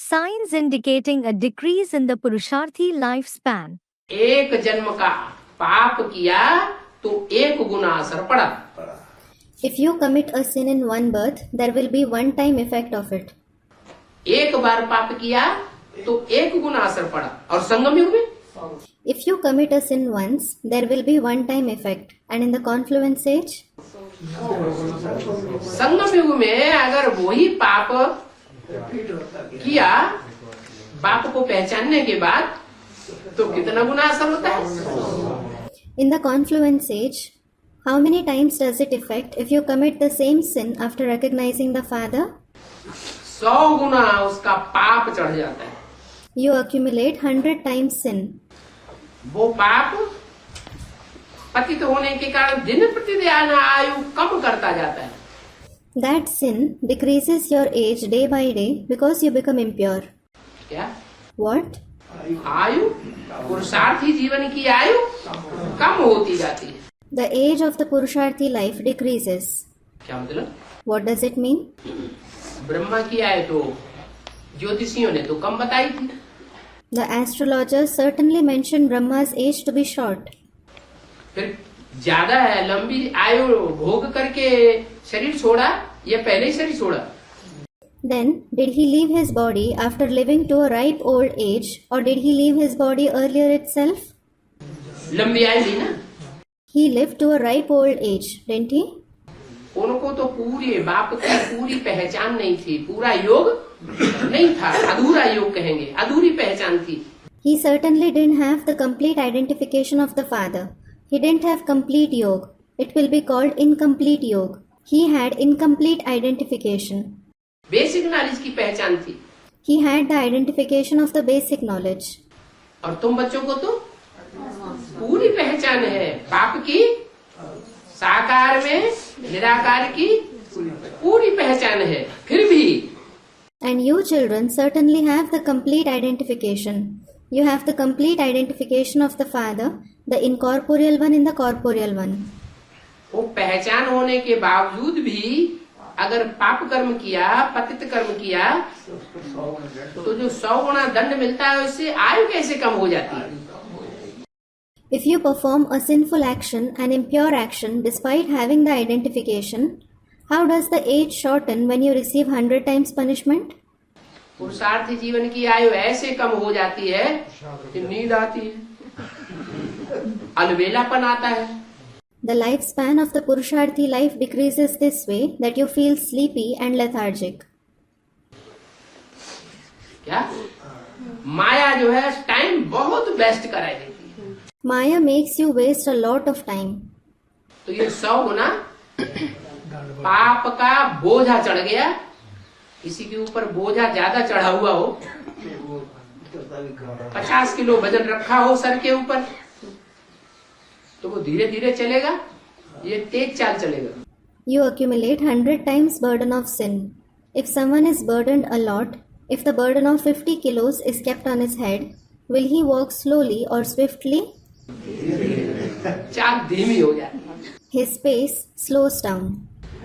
signs indicating a decrease in the Purusharthi lifespan. एक जन्म का पाप किया तो एक गुना असर पड़ा। If you commit a sin in one birth, there will be one time effect of it. एक बार पाप किया तो एक गुना असर पड़ा। और संगम युग में If you commit a sin once, there will be one time effect. And in the confluence age, संगम युग में अगर वही पाप किया पाप को पहचानने के बाद तो कितना गुना असर होता है। in the confluence age, how many times does it affect if you commit the same sin after recognizing the Father? 100 गुना उसका पाप चढ़ जाता है। You accumulate 100 times sin. वो पाप पतित होने के कारण दिन प्रतिदिन आयु कम करता जाता है। That sin decreases your age day by day because you become impure. क्या What? आयु पुरुषार्थी जीवन की आयु कम होती जाती है। The age of the Purusharthi life decreases. क्या मतलब? What does it mean? Brahma की आयु तो ज्योतिषियों ने तो कम बताई थी। The astrologers certainly mentioned Brahma's age to be short. फिर ज्यादा है लंबी आयु भोग करके शरीर छोड़ा या पहले ही शरीर छोड़ा? Then, did he leave his body after living to a ripe old age, or did he leave his body earlier itself? लंबी आयु ली ना। He lived to a ripe old age, didn't he? उनको तो पूरे बाप की पूरी पहचान नहीं थी, पूरा योग नहीं था, अधूरा योग कहेंगे, अधूरी पहचान थी। He certainly didn't have the complete identification of the Father. He didn't have complete yoga. It will be called incomplete yoga. He had incomplete identification. Basic knowledge की पहचान थी। He had the identification of the basic knowledge. और तुम बच्चों को तो पूरी पहचान है बाप की, साकार में निराकार की पूरी पहचान है। फिर भी And you children certainly have the complete identification. You have the complete identification of the Father, the incorporeal one in the corporeal one. वो पहचान होने के बावजूद भी अगर पाप कर्म किया, पतित कर्म किया तो जो 100 गुना दंड मिलता है उससे आयु कैसे कम हो जाती है? If you perform a sinful action, an impure action, despite having the identification, how does the age shorten when you receive 100 times punishment? पुरुषार्थी जीवन की आयु ऐसे कम हो जाती है कि नींद आती है, अलबेलापन आता है। The lifespan of the Purusharthi life decreases this way that you feel sleepy and lethargic. क्या माया जो है टाइम बहुत वेस्ट कराई देती है। Maya makes you waste a lot of time. तो ये 100 गुना पाप का बोझा चढ़ गया। किसी के ऊपर बोझा ज्यादा चढ़ा हुआ हो, 50 किलो वजन रखा हो सर के ऊपर, तो वो धीरे धीरे चलेगा, ये तेज चाल चलेगा। You accumulate 100 times burden of sin. If someone is burdened a lot, if the burden of 50 kilos is kept on his head, will he walk slowly or swiftly? चाल धीमी हो जाती है। His pace slows down.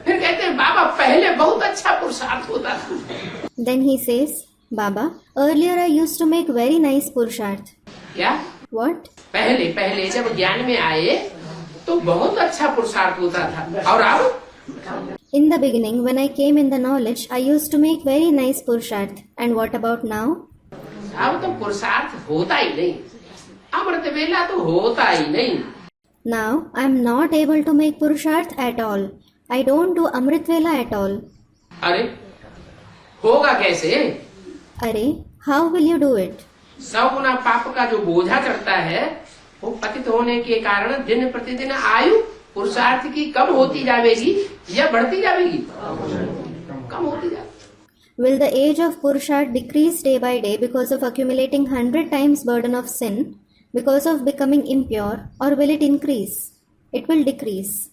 फिर कहते हैं बाबा पहले बहुत अच्छा पुरुषार्थ होता था। Then he says, Baba, earlier I used to make very nice purusharth. क्या? What? पहले पहले जब ज्ञान में आए तो बहुत अच्छा पुरुषार्थ होता था। और अब? In the beginning, when I came in the knowledge, I used to make very nice purusharth. And what about now? अब तो पुरुषार्थ होता ही नहीं, अमृत वेला तो होता ही नहीं। Now I am not able to make purusharth at all. I don't do Amrit Vela at all. अरे होगा कैसे? Arey, how will you do it? 100 गुना पाप का जो बोझा चढ़ता है वो पतित होने के कारण दिन प्रतिदिन आयु पुरुषार्थ की कम होती जाएगी या बढ़ती जाएगी? कम होती जाएगी। Will the age of Purusharth decrease day by day because of accumulating 100 times burden of sin, because of becoming impure, or will it increase? It will decrease.